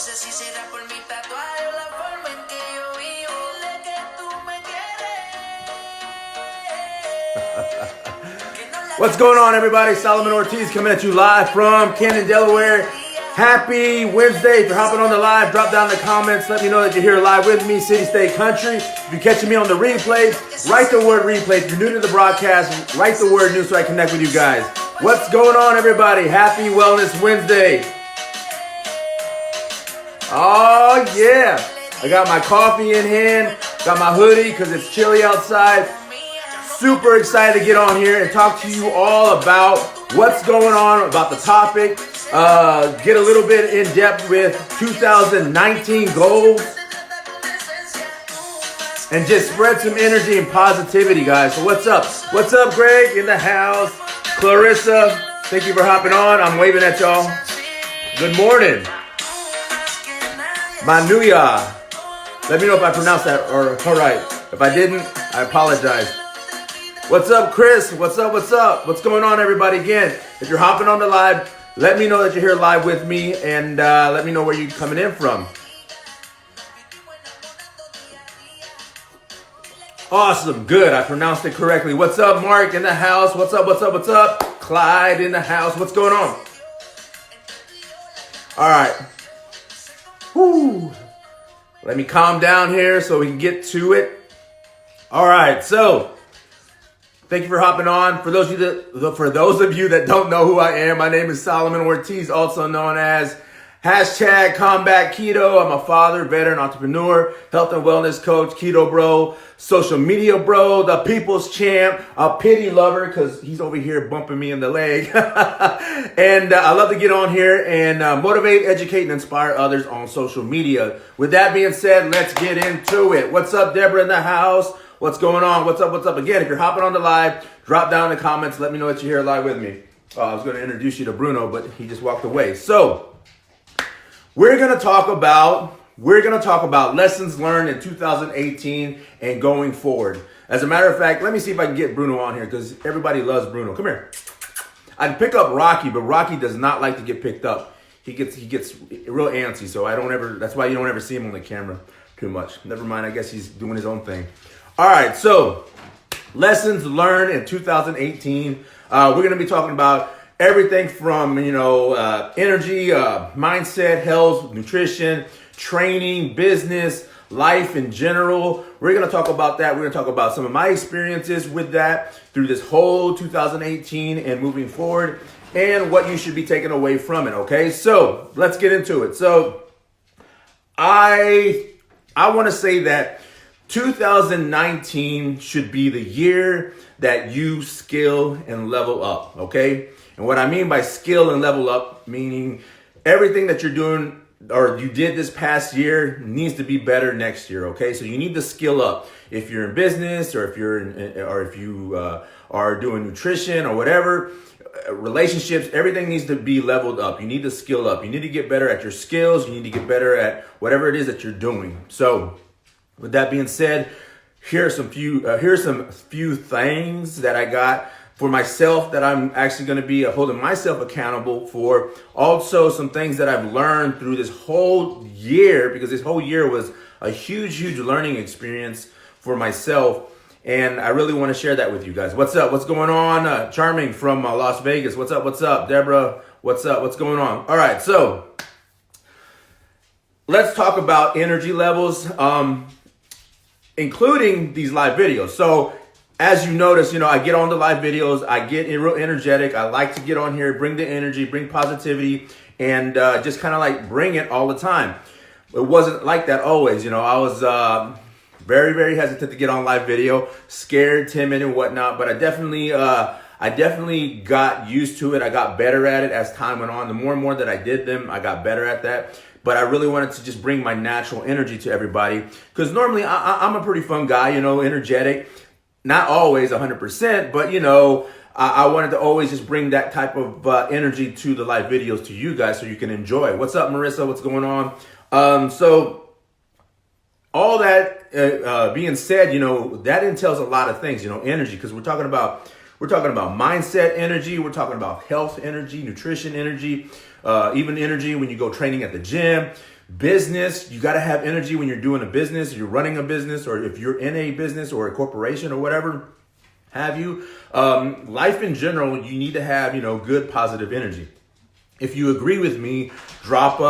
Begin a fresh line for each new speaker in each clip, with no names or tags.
sé si será por mi tatuaje o la forma en que yo vivo. Dile que tú me quieres.
What's going on, everybody? Solomon Ortiz coming at you live from Canton, Delaware. Happy Wednesday. If you're hopping on the live, drop down in the comments. Let me know that you're here live with me, City, State, Country. If you're catching me on the replay, write the word replay. If you're new to the broadcast, write the word new so I connect with you guys. What's going on, everybody? Happy Wellness Wednesday. Oh, yeah. I got my coffee in hand, got my hoodie because it's chilly outside. Super excited to get on here and talk to you all about what's going on, about the topic, get a little bit in depth with 2019 goals, and just spread some energy and positivity, guys. So what's up? What's up, Greg in the house? Clarissa, thank you for hopping on. I'm waving at y'all. Good morning. Manuya. Let me know if I pronounced that all right. If I didn't, I apologize. What's up, Chris? What's up? What's up? What's going on, everybody? Again, if you're hopping on the live, let me know that you're here live with me, and let me know where you're coming in from. Awesome. Good. I pronounced it correctly. What's up, Mark in the house? What's up? What's up? What's up? Clyde in the house. What's going on? All right. Whew. Let me calm down here so we can get to it. All right. So, thank you for hopping on. For those of you that don't know who I am, my name is Solomon Ortiz, also known as #Combat Keto. I'm a father, veteran, entrepreneur, health and wellness coach, keto bro, social media bro, the people's champ, a pity lover because he's over here bumping me in the leg. And I love to get on here and motivate, educate, and inspire others on social media. With that being said, let's get into it. What's up, Deborah in the house? What's going on? What's up? What's up? Again, if you're hopping on the live, drop down in the comments. Let me know that you're here live with me. I was going to introduce you to Bruno, but he just walked away. So we're going to talk about lessons learned in 2018 and going forward. As a matter of fact, let me see if I can get Bruno on here because everybody loves Bruno. Come here. I'd pick up Rocky, but Rocky does not like to get picked up. He gets real antsy, so that's why you don't ever see him on the camera too much. Never mind, I guess he's doing his own thing. All right, so lessons learned in 2018. We're going to be talking about everything from, energy, mindset, health, nutrition, training, business, life in general. We're going to talk about that. We're going to talk about some of my experiences with that through this whole 2018 and moving forward and what you should be taking away from it, okay? So let's get into it. So I want to say that 2019 should be the year that you skill and level up, okay? And what I mean by skill and level up, meaning everything that you're doing or you did this past year needs to be better next year, okay? So you need to skill up. If you're in business or if you are doing nutrition or whatever, relationships, everything needs to be leveled up. You need to skill up. You need to get better at your skills. You need to get better at whatever it is that you're doing. So with that being said, here's some few things that I got for myself that I'm actually going to be holding myself accountable for. Also, some things that I've learned through this whole year, because this whole year was a huge learning experience for myself. And I really want to share that with you guys. What's up? What's going on? Charming from Las Vegas. What's up? What's up? Deborah, what's up? What's going on? All right, so let's talk about energy levels, including these live videos. So as you notice, I get on the live videos, I get real energetic. I like to get on here, bring the energy, bring positivity, and just kind of like bring it all the time. It wasn't like that always. I was very, very hesitant to get on live video, scared, timid, and whatnot. But I definitely got used to it. I got better at it as time went on. The more and more that I did them, I got better at that. But I really wanted to just bring my natural energy to everybody. Because normally I'm a pretty fun guy, energetic. Not always 100%, but I wanted to always just bring that type of energy to the live videos to you guys so you can enjoy. What's up, Marissa? What's going on? So all that being said, that entails a lot of things, energy, because we're talking about mindset energy. We're talking about health energy, nutrition energy, even energy when you go training at the gym, business. You got to have energy when you're doing a business, you're running a business, or if you're in a business or a corporation or whatever have you. Life in general, you need to have, good positive energy. If you agree with me, drop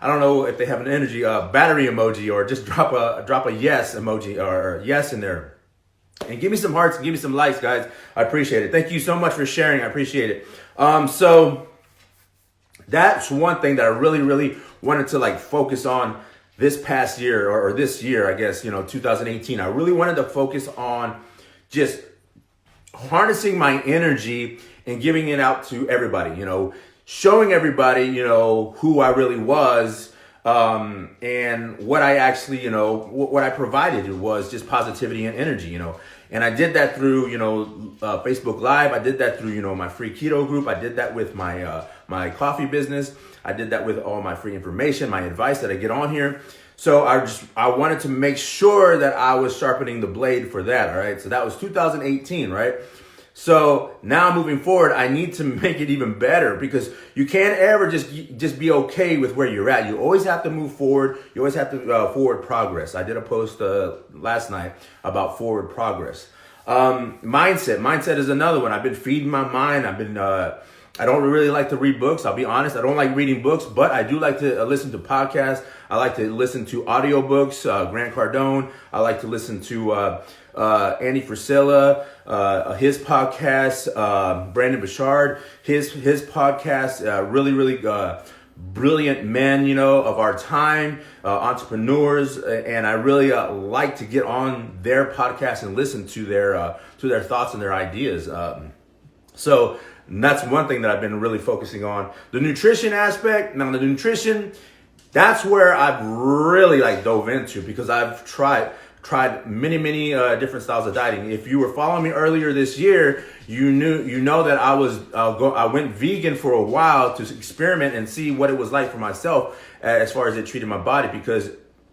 I don't know if they have an energy battery emoji, or just drop a yes emoji or yes in there. And give me some hearts and give me some likes, guys. I appreciate it. Thank you so much for sharing. I appreciate it. So that's one thing that I really, really wanted to focus on this past year, or this year, I guess, 2018. I really wanted to focus on just harnessing my energy and giving it out to everybody, showing everybody, who I really was, and what I actually, what I provided was just positivity and energy, and I did that through, Facebook Live. I did that through, my free keto group. I did that with my, my coffee business. I did that with all my free information, my advice that I get on here. So I wanted to make sure that I was sharpening the blade for that. All right. So that was 2018, right? So now moving forward, I need to make it even better, because you can't ever just be okay with where you're at. You always have to move forward. You always have to forward progress. I did a post last night about forward progress. Mindset is another one. I've been feeding my mind. I don't really like to read books. I'll be honest. I don't like reading books, but I do like to listen to podcasts. I like to listen to audiobooks, Grant Cardone. I like to listen to Andy Frisella, his podcast, Brandon Bouchard, his podcast, really, really brilliant men, of our time, entrepreneurs. And I really like to get on their podcast and listen to their thoughts and their ideas. So that's one thing that I've been really focusing on. The nutrition aspect. Now, the nutrition, that's where I've really dove into, because I've tried many different styles of dieting. If you were following me earlier this year, you know that I went vegan for a while to experiment and see what it was like for myself as far as it treated my body, because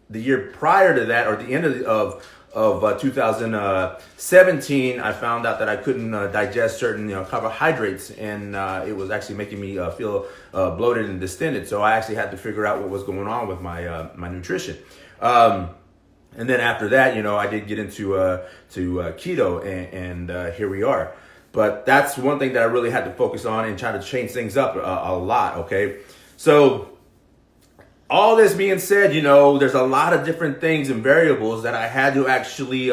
the year prior to that, or the end of 2017, I found out that I couldn't digest certain carbohydrates, and it was actually making me feel bloated and distended. So I actually had to figure out what was going on with my nutrition. And then after that, I did get into keto, and here we are. But that's one thing that I really had to focus on and try to change things up a lot. Okay, so all this being said, there's a lot of different things and variables that I had to actually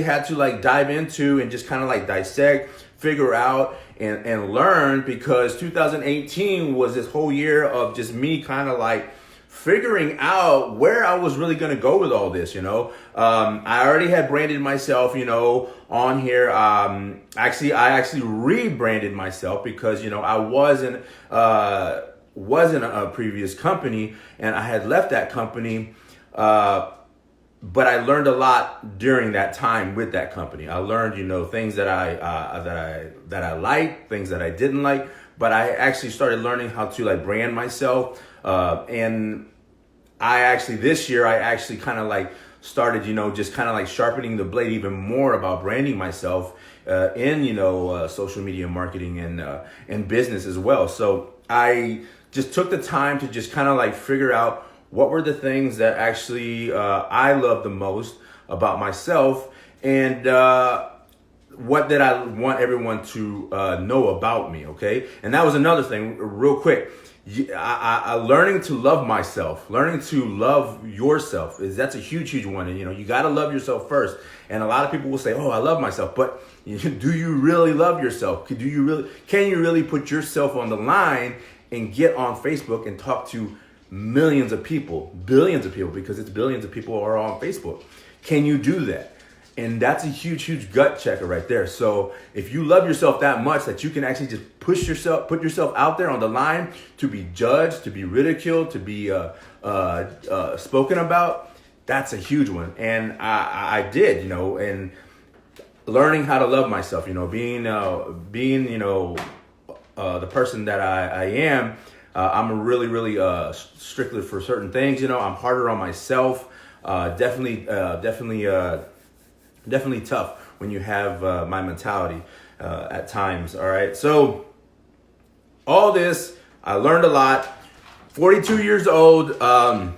had to dive into and just kind of dissect, figure out, and learn, because 2018 was this whole year of just me kind of figuring out where I was really going to go with all this, I already had branded myself, on here. I actually rebranded myself, because, I wasn't a previous company, and I had left that company, but I learned a lot during that time with that company. I learned, things that I liked, things that I didn't like, but I actually started learning how to brand myself. And this year, I kind of started, just kind of sharpening the blade even more about branding myself in, social media marketing and business as well. So I just took the time to just kind of figure out what were the things that actually I love the most about myself, and what did I want everyone to know about me, okay? And that was another thing, real quick. I learning to love myself, learning to love yourself, that's a huge one. And you got to love yourself first. And a lot of people will say, "Oh, I love myself," but do you really love yourself? Can you really put yourself on the line and get on Facebook and talk to millions of people, billions of people, because it's billions of people are on Facebook? Can you do that? And that's a huge gut checker right there. So if you love yourself that much that you can actually just put yourself out there on the line to be judged, to be ridiculed, to be spoken about, that's a huge one. And I did, and learning how to love myself, being the person that I am. I'm really strictly for certain things. I'm harder on myself. Definitely tough when you have my mentality at times. All right. So all this, I learned a lot. 42 years old. I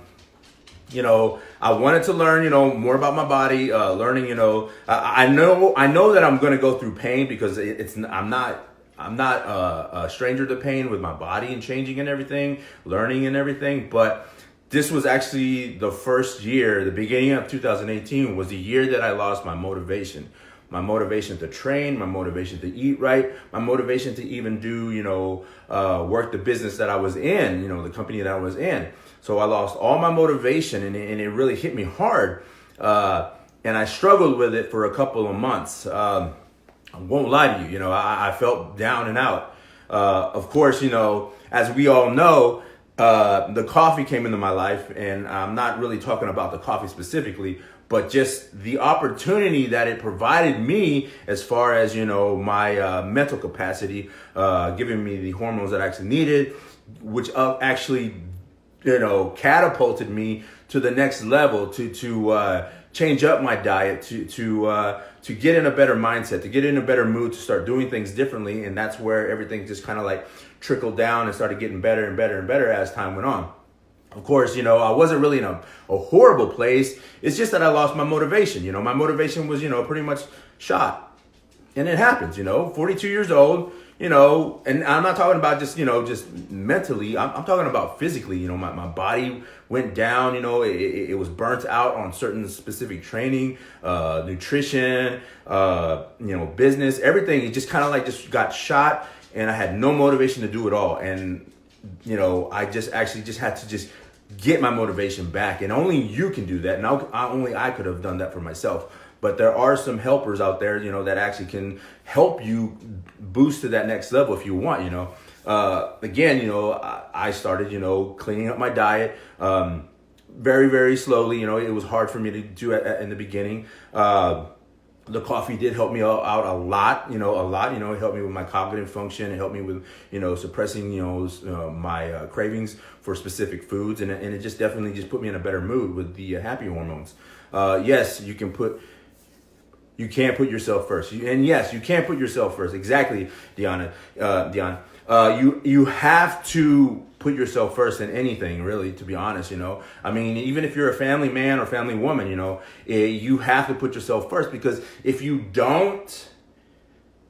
wanted to learn, more about my body, learning, I know that I'm going to go through pain because I'm not a stranger to pain with my body and changing and everything, learning and everything. But this was actually the first year, the beginning of 2018 was the year that I lost my motivation. My motivation to train, my motivation to eat right, my motivation to even do, work the business that I was in, the company that I was in. So I lost all my motivation and it really hit me hard. And I struggled with it for a couple of months. I won't lie to you, I felt down and out. Of course, as we all know, the coffee came into my life, and I'm not really talking about the coffee specifically, but just the opportunity that it provided me as far as, my mental capacity, giving me the hormones that I actually needed, which actually, catapulted me to the next level to change up my diet, to get in a better mindset, to get in a better mood, to start doing things differently. And that's where everything just kind of like trickled down and started getting better and better and better as time went on. Of course, I wasn't really in a horrible place. It's just that I lost my motivation. My motivation was, pretty much shot. And it happens, 42 years old, and I'm not talking about just, just mentally. I'm talking about physically. My body went down, it was burnt out on certain specific training, nutrition, business, everything. It just kind of like just got shot, and I had no motivation to do it all. And, I just had to just get my motivation back. And only you can do that. And only I could have done that for myself. But there are some helpers out there, that actually can help you boost to that next level if you want, Again, I started, cleaning up my diet very, very slowly. It was hard for me to do in the beginning. The coffee did help me out a lot. It helped me with my cognitive function. It helped me with, suppressing, my cravings for specific foods. And it just definitely just put me in a better mood with the happy hormones. Yes, you can't put yourself first. And yes, you can't put yourself first. Exactly, Dion. You have to put yourself first in anything, really, to be honest, even if you're a family man or family woman, you have to put yourself first, because if you don't,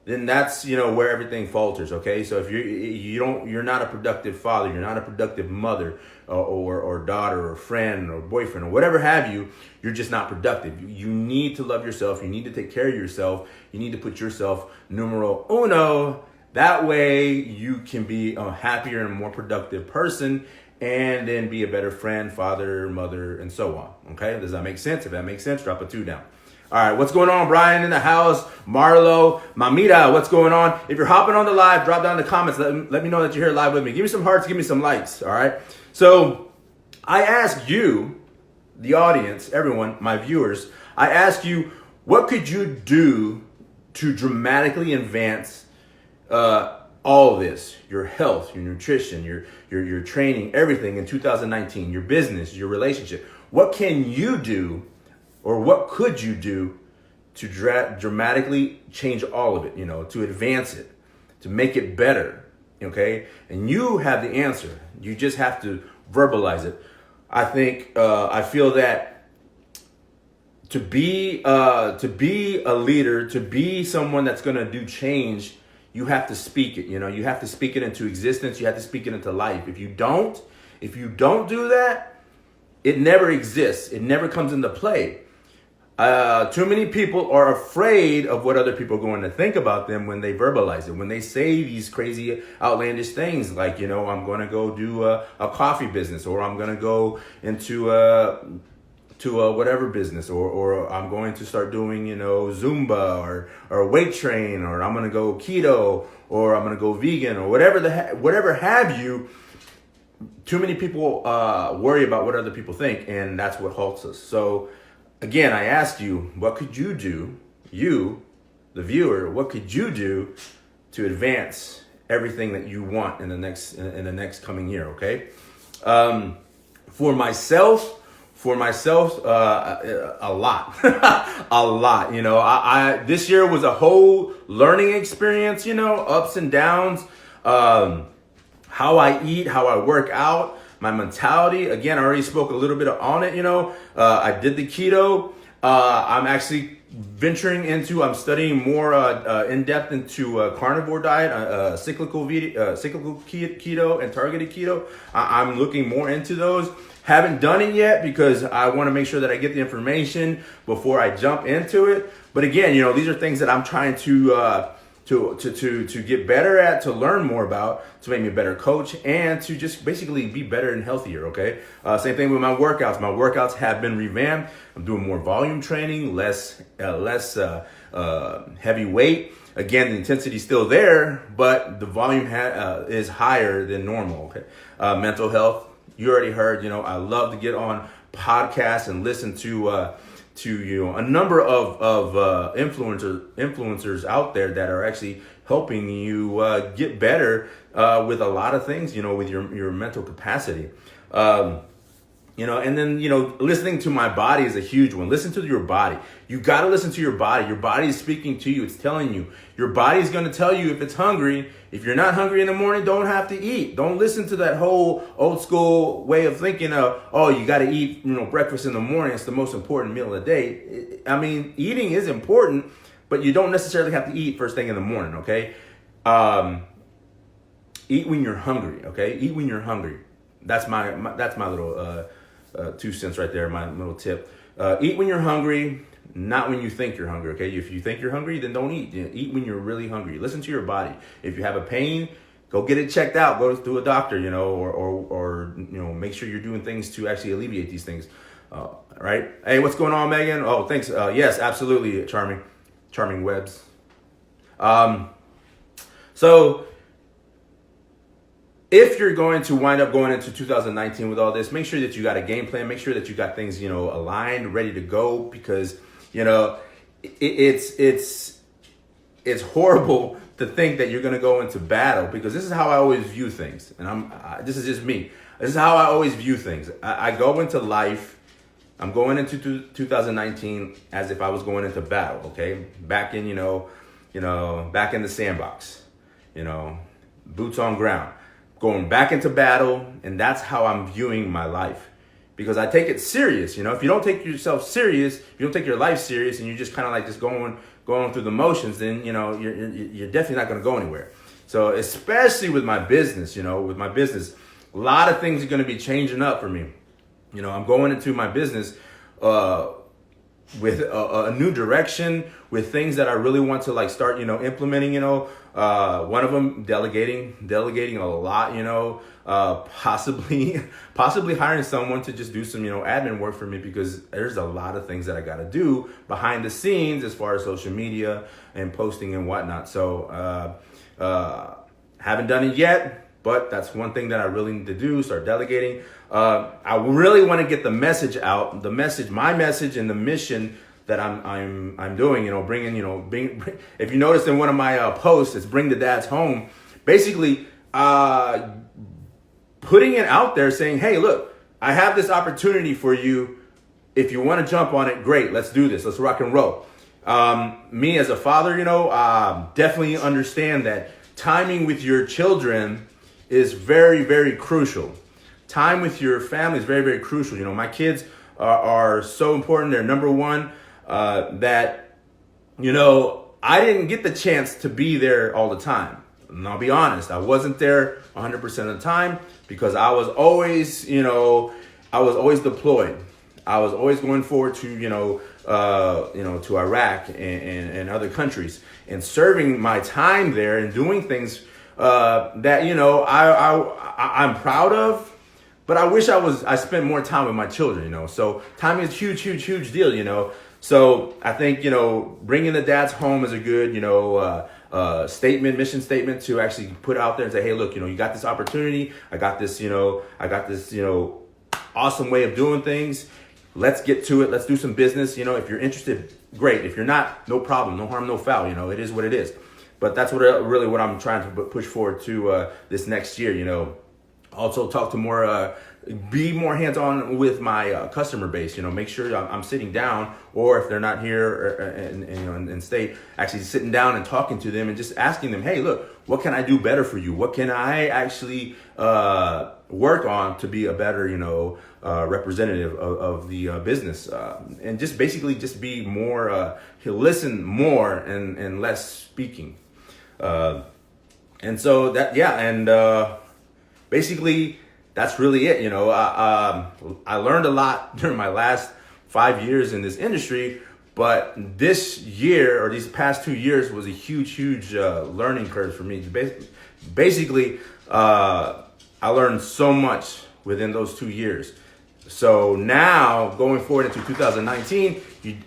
then that's, where everything falters. Okay. So if you're not a productive father, you're not a productive mother or daughter or friend or boyfriend or whatever have you, you're just not productive. You need to love yourself. You need to take care of yourself. You need to put yourself numero uno. That way you can be a happier and more productive person, and then be a better friend, father, mother, and so on. Okay. Does that make sense? If that makes sense, drop a 2 down. All right, what's going on? Brian in the house, Marlo, Mamita, what's going on? If you're hopping on the live, drop down in the comments. Let me know that you're here live with me. Give me some hearts, give me some likes, all right? So I ask you, the audience, everyone, my viewers, I ask you, what could you do to dramatically advance all of this, your health, your nutrition, your training, everything in 2019, your business, your relationship? What can you do, or what could you do to dramatically change all of it, to advance it, to make it better, okay? And you have the answer. You just have to verbalize it. I feel that to be a leader, to be someone that's going to do change, you have to speak it. You have to speak it into existence. You have to speak it into life. If you don't do that, it never exists. It never comes into play. Too many people are afraid of what other people are going to think about them when they verbalize it, when they say these crazy outlandish things like, I'm going to go do a coffee business, or I'm going to go into to a whatever business, or I'm going to start doing, Zumba or weight train, or I'm going to go keto, or I'm going to go vegan, or whatever have you. Too many people worry about what other people think, and that's what halts us. So again, I ask you, what could you do, you, the viewer, what could you do to advance everything that you want in the next coming year? Okay. For myself, a lot, a lot. This year was a whole learning experience. Ups and downs. How I eat, how I work out, my mentality. Again, I already spoke a little bit on it. I did the keto. I'm actually I'm studying more in depth into carnivore diet, cyclical keto and targeted keto. I'm looking more into those. Haven't done it yet because I want to make sure that I get the information before I jump into it. But again, these are things that I'm trying to get better at, to learn more about, to make me a better coach, and to just basically be better and healthier. Okay. Same thing with my workouts. My workouts have been revamped. I'm doing more volume training, less heavy weight. Again, the intensity is still there, but the volume is higher than normal. Okay. Mental health. You already heard. I love to get on podcasts and listen to a number of influencers out there that are actually helping you get better with a lot of things, with your mental capacity. And then, listening to my body is a huge one. Listen to your body. You got to listen to your body. Your body is speaking to you. It's telling you. Your body is going to tell you if it's hungry. If you're not hungry in the morning, don't have to eat. Don't listen to that whole old school way of thinking of, you got to eat, breakfast in the morning. It's the most important meal of the day. I mean, eating is important, but you don't necessarily have to eat first thing in the morning, okay? Eat when you're hungry, okay? Eat when you're hungry. That's my little 2 cents right there, my little tip. Eat when you're hungry, not when you think you're hungry, okay? If you think you're hungry, then don't eat. Eat when you're really hungry. Listen to your body. If you have a pain, go get it checked out. Go to a doctor, or make sure you're doing things to actually alleviate these things. Right? Hey, what's going on, Megan? Oh, thanks. Yes, absolutely, Charming Webs. So if you're going to wind up going into 2019 with all this, make sure that you got a game plan. Make sure that you got things, aligned, ready to go, because, it's horrible to think that you're going to go into battle, because this is how I always view things. And this is just me. This is how I always view things. I go into life. I'm going into 2019 as if I was going into battle. Okay. Back in, back in the sandbox, boots on ground. Going back into battle, and that's how I'm viewing my life, because I take it serious. If you don't take yourself serious, if you don't take your life serious, and you're just kind of like just going through the motions, then you're definitely not going to go anywhere. So especially with my business, a lot of things are going to be changing up for me. I'm going into my business with a new direction, with things that I really want to start, implementing, one of them, delegating a lot, possibly hiring someone to just do some, admin work for me, because there's a lot of things that I got to do behind the scenes as far as social media and posting and whatnot. So, haven't done it yet, but that's one thing that I really need to do, start delegating. I really want to get the message out, my message and the mission that I'm doing, bringing, if you notice in one of my posts, it's bring the dads home. Basically, putting it out there saying, hey, look, I have this opportunity for you. If you want to jump on it, great. Let's do this. Let's rock and roll. Me as a father, definitely understand that timing with your children is very, very crucial. Time with your family is very, very crucial. My kids are so important. They're number one. That, I didn't get the chance to be there all the time. And I'll be honest, I wasn't there 100% of the time, because I was always, deployed. I was always going forward to, to Iraq and other countries, and serving my time there and doing things that, I'm proud of. But I wish I spent more time with my children, So timing is huge, huge, huge deal, So I think, bringing the dads home is a good, mission statement to actually put out there and say, hey, look, you got this opportunity. I got this, awesome way of doing things. Let's get to it. Let's do some business. If you're interested, great. If you're not, no problem. No harm, no foul. It is what it is. But that's what I'm trying to push forward to this next year, Also talk to more, be more hands-on with my customer base. Make sure I'm sitting down, or if they're not here in state, actually sitting down and talking to them and just asking them, hey, look, what can I do better for you? What can I actually, work on to be a better, representative of the business, and just basically just be more, listen more and less speaking. And so that, yeah, and basically that's really it. I learned a lot during my last 5 years in this industry, but this year or these past 2 years was a huge learning curve for me. Basically, I learned so much within those 2 years. So now going forward into 2019,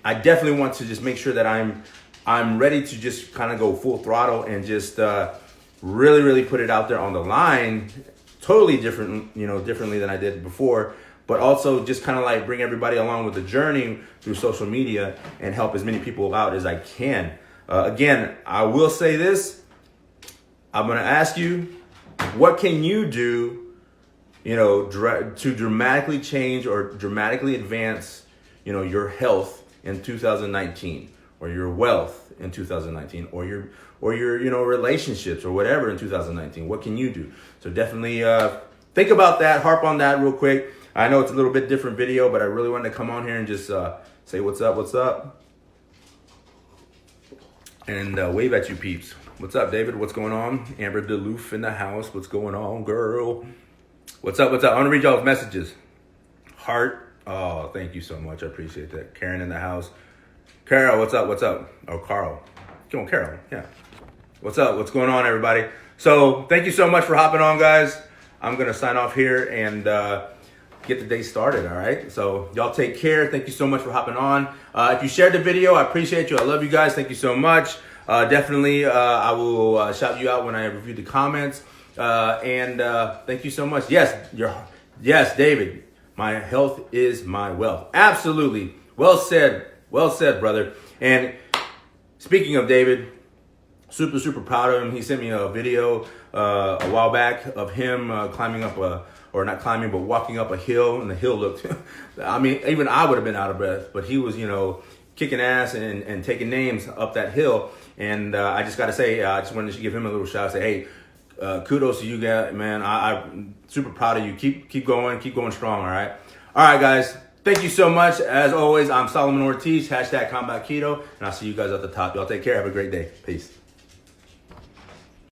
I definitely want to just make sure that I'm ready to just kind of go full throttle and just really put it out there on the line, totally differently than I did before, but also just kind of like bring everybody along with the journey through social media and help as many people out as I can. Again, I will say this. I'm going to ask you, what can you do, to dramatically change or dramatically advance, your health in 2019, or your wealth in 2019, or your relationships or whatever in 2019? What can you do? So definitely think about that, harp on that real quick. I know it's a little bit different video, but I really wanted to come on here and just say what's up, and wave at you peeps. What's up, David? What's going on? Amber DeLoof in the house. What's going on, girl? What's up? I want to read y'all's messages. Heart. Oh, thank you so much. I appreciate that. Karen in the house. Carol, what's up? Oh, Carl. Come on, Carol. Yeah. What's up? What's going on, everybody? So thank you so much for hopping on, guys. I'm going to sign off here and get the day started, all right? So y'all take care. Thank you so much for hopping on. If you shared the video, I appreciate you. I love you guys. Thank you so much. Definitely, I will shout you out when I review the comments. And thank you so much. Yes, David, my health is my wealth. Absolutely. Well said, brother. And speaking of David, super proud of him. He sent me a video a while back of him climbing up walking up a hill, and the hill looked, I mean, even I would have been out of breath, but he was, kicking ass and taking names up that hill. And I just got to say, I just wanted to give him a little shout, say, hey, kudos to you guys, man. I'm super proud of you. Keep going strong, all right? All right, guys. Thank you so much. As always, I'm Solomon Ortiz, #Combat Keto, and I'll see you guys at the top. Y'all take care. Have a great day. Peace.